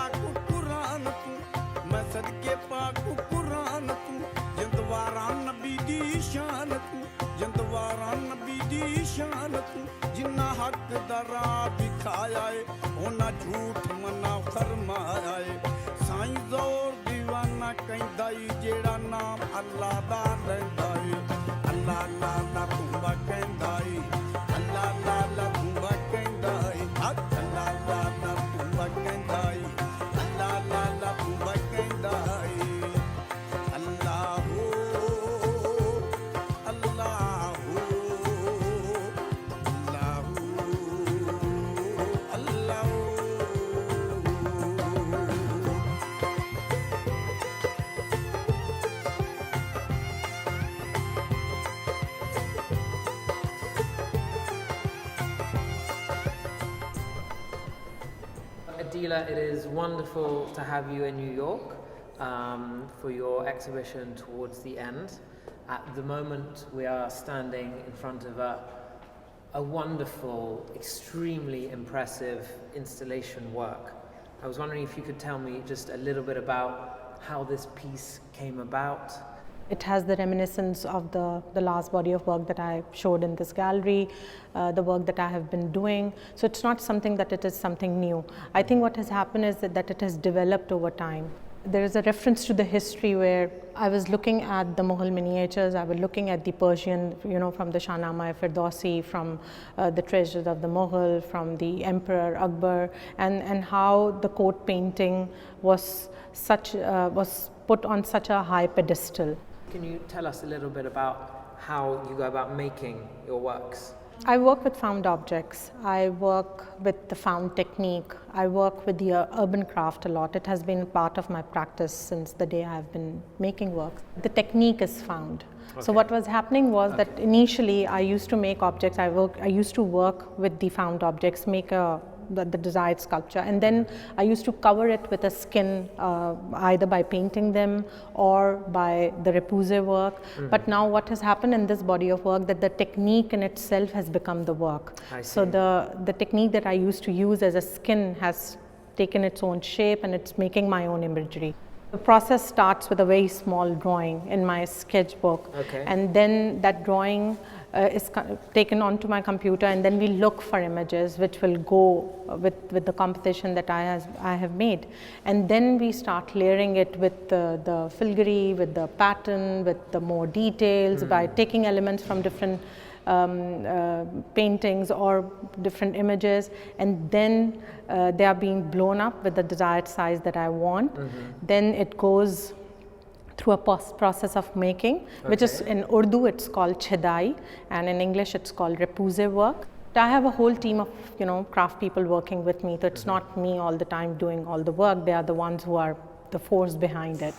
पाकु कुरान तू मैं सदके पाकु कुरान तू जिंदवारा नबी दी शान तू जिंदवारा नबी दी शान तू जिन्ना हक दरा दिखाया है ओना झूठ मना फरमाया है साईं जोर दीवाना कहंदा ई जेड़ा नाम अल्लाह दा लैंदा है अल्लाह अल्लाह ला तूंबा कहंदा है अल्लाह अल्लाह ला तूंबा कहंदा है अल्लाह अल्लाह ला तूंबा कहंदा है अल्लाह अल्लाह ला तूंबा कहंदा है अल्लाह हो अल्लाह हो अल्लाह हो Adeela, it is wonderful to have you in New York for your exhibition towards the end. At the moment, we are standing in front of a wonderful, extremely impressive installation work. I was wondering if you could tell me just a little bit about how this piece came about. It has the reminiscence of the last body of work that I showed in this gallery, the work that I have been doing. So it's not something that it is something new. I think what has happened is that it has developed over time. There is a reference to the history where I was looking at the Mughal miniatures, I was looking at the Persian, from the Shahnameh-e-Firdausi, from the treasures of the Mughal, from the Emperor Akbar, and how the court painting was put on such a high pedestal. Can you tell us a little bit about how you go about making your works? I work with found objects. I work with the found technique. I work with the urban craft a lot. It has been part of my practice since the day I have been making work. The technique is found. Okay. So what was happening was that initially I used to make objects. I used to work with the found objects, make the desired sculpture, and then I used to cover it with a skin, either by painting them or by the repoussé work. But now what has happened in this body of work, that the technique in itself has become the work. So the technique that I used to use as a skin has taken its own shape, and it's making my own imagery. The process starts with a very small drawing in my sketchbook, and then that drawing is taken onto my computer, and then we look for images which will go with the composition that I have made, and then we start layering it with the filigree, with the pattern, with the more details, by taking elements from different paintings or different images, and then they are being blown up with the desired size that I want. Then it goes through a process of making, which is in Urdu it's called chedai, and in English it's called repoussé work. I have a whole team of craft people working with me, so it's not me all the time doing all the work. They are the ones who are the force behind it.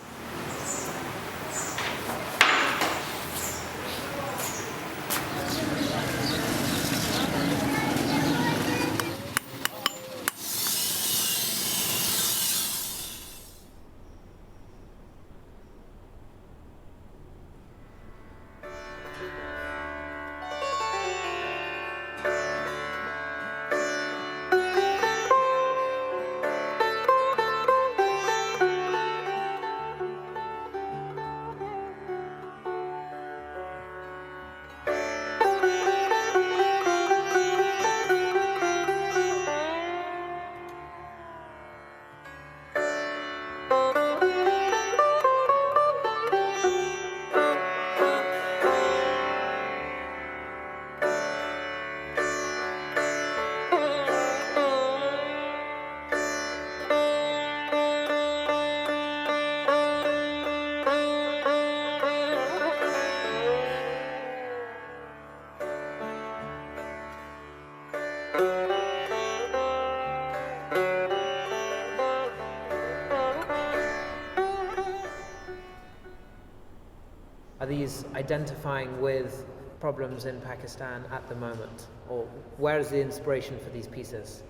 Are these identifying with problems in Pakistan at the moment? Or where is the inspiration for these pieces?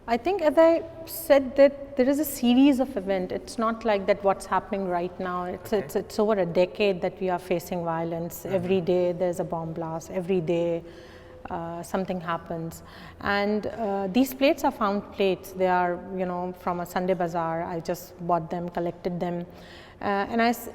I think, as I said, that there is a series of events. It's not like that what's happening right now. It's over a decade that we are facing violence. Every day there's a bomb blast. Every day something happens. And these plates are found plates. They are, you know, from a Sunday bazaar. I just bought them, collected them. And as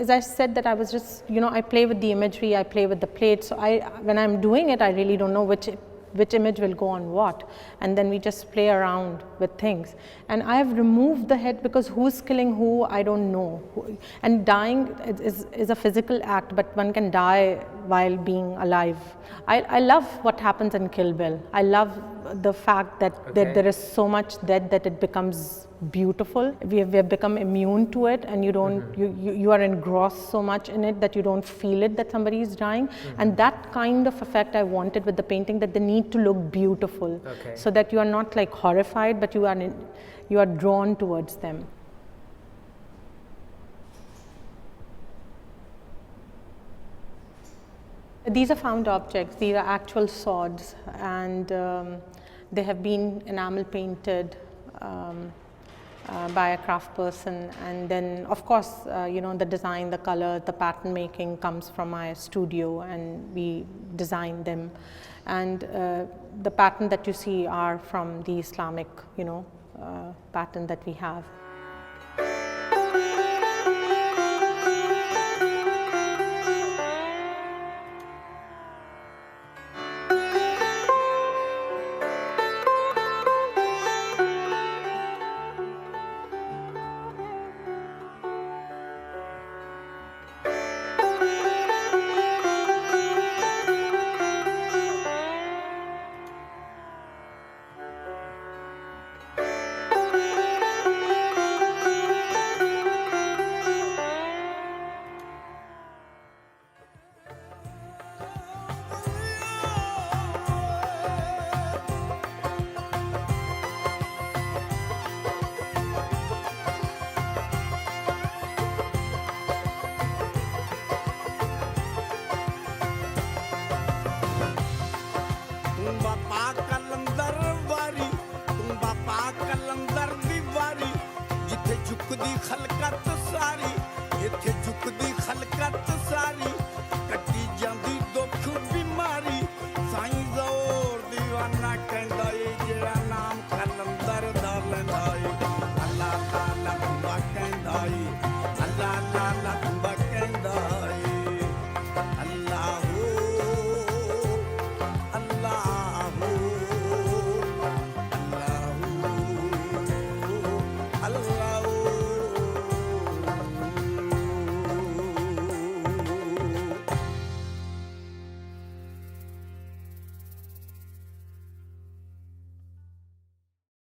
I said that I was just, you know, I play with the imagery, I play with the plates. So when I'm doing it, I really don't know which image will go on what, and then we just play around with things. And I have removed the head because who's killing who, I don't know. And dying is a physical act, but one can die while being alive. I love what happens in Kill Bill. I love the fact that there is so much death that it becomes beautiful. We have become immune to it, and you are engrossed so much in it that you don't feel it that somebody is dying. And that kind of effect I wanted with the painting, that they need to look beautiful, so that you are not like horrified, but you are drawn towards them. These are found objects. These are actual swords, and they have been enamel painted by a craft person. And then, of course, you know, the design, the color, the pattern making comes from my studio, and we design them. And the pattern that you see are from the Islamic, you know, pattern that we have. खलक